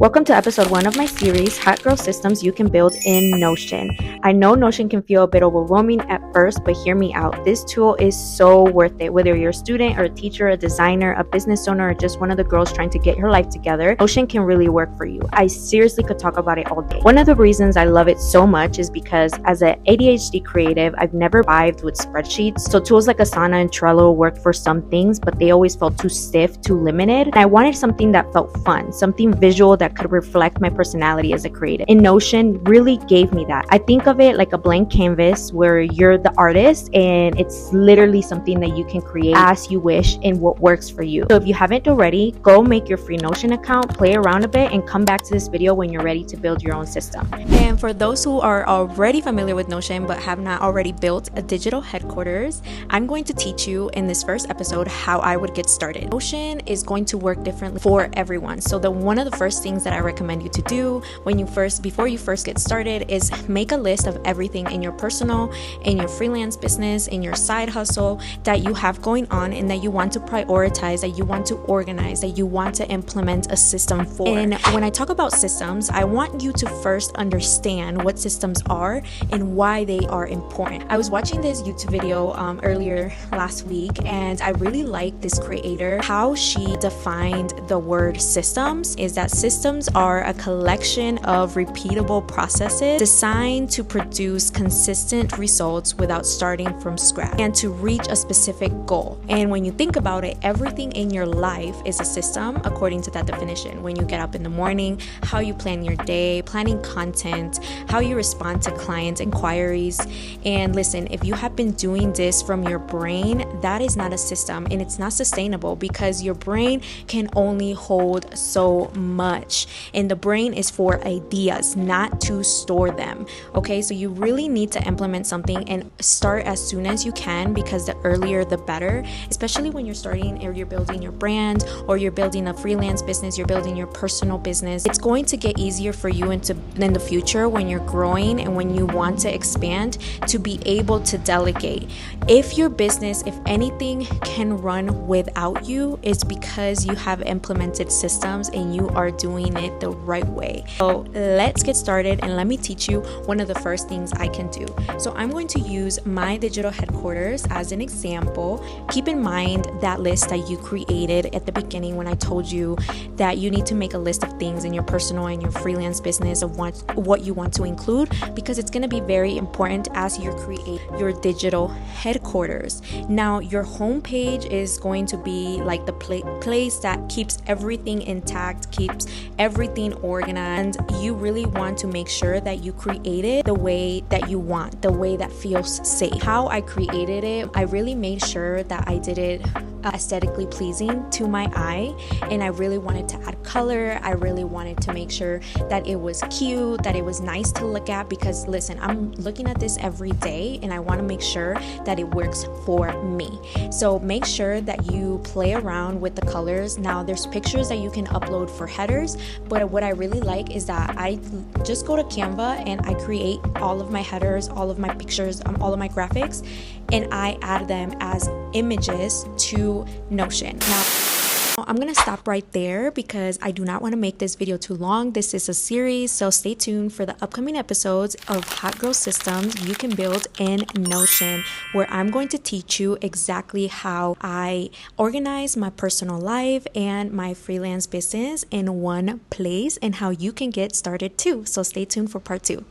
Welcome to episode 1 of my series, Hot Girl Systems You Can Build in Notion. I know Notion can feel a bit overwhelming at first, but hear me out. This tool is so worth it. Whether you're a student or a teacher, a designer, a business owner, or just one of the girls trying to get her life together, Notion can really work for you. I seriously could talk about it all day. One of the reasons I love it so much is because as an ADHD creative, I've never vibed with spreadsheets. So tools like Asana and Trello worked for some things, but they always felt too stiff, too limited. And I wanted something that felt fun, something visual that could reflect my personality as a creative. And Notion really gave me that. I think of it like a blank canvas where you're the artist and it's literally something that you can create as you wish and what works for you. So if you haven't already, go make your free Notion account, play around a bit, and come back to this video when you're ready to build your own system. And for those who are already familiar with Notion but have not already built a digital headquarters, I'm going to teach you in this first episode how I would get started. Notion is going to work differently for everyone. So one of the first things that I recommend you to do before you first get started is make a list of everything in your personal, in your freelance business, in your side hustle that you have going on and that you want to prioritize, that you want to organize, that you want to implement a system for. And when I talk about systems, I want you to first understand what systems are and why they are important. I was watching this YouTube video earlier last week, and I really liked this creator. How she defined the word systems is that systems are a collection of repeatable processes designed to produce consistent results without starting from scratch and to reach a specific goal. And when you think about it, everything in your life is a system according to that definition. When you get up in the morning, how you plan your day, planning content, how you respond to client inquiries. And listen, if you have been doing this from your brain, that is not a system and it's not sustainable because your brain can only hold so much. And the brain is for ideas, not to store them. Okay, so you really need to implement something and start as soon as you can, because the earlier the better, especially when you're starting or you're building your brand or you're building a freelance business, you're building your personal business. It's going to get easier for you in the future when you're growing and when you want to expand to be able to delegate. If your business, if anything, can run without you, it's because you have implemented systems and you are doing it the right way. So let's get started and let me teach you one of the first things I can do. So I'm going to use my digital headquarters as an example. Keep in mind that list that you created at the beginning when I told you that you need to make a list of things in your personal and your freelance business of what you want to include, because it's going to be very important as you create your digital headquarters. Now, your homepage is going to be like the place that keeps everything intact, keeps everything organized. You really want to make sure that you create it the way that you want, the way that feels safe. How I created it, I really made sure that I did it aesthetically pleasing to my eye, and I really wanted to add color. I really wanted to make sure that it was cute, that it was nice to look at, because listen, I'm looking at this every day and I want to make sure that it works for me. So make sure that you play around with the colors. Now there's pictures that you can upload for headers, but what I really like is that I just go to Canva and I create all of my headers, all of my pictures, all of my graphics, and I add them as images to Notion. Now, I'm gonna stop right there because I do not want to make this video too long. This is a series, so stay tuned for the upcoming episodes of Hot Girl Systems You Can Build in Notion, where I'm going to teach you exactly how I organize my personal life and my freelance business in one place and how you can get started too. So stay tuned for part 2.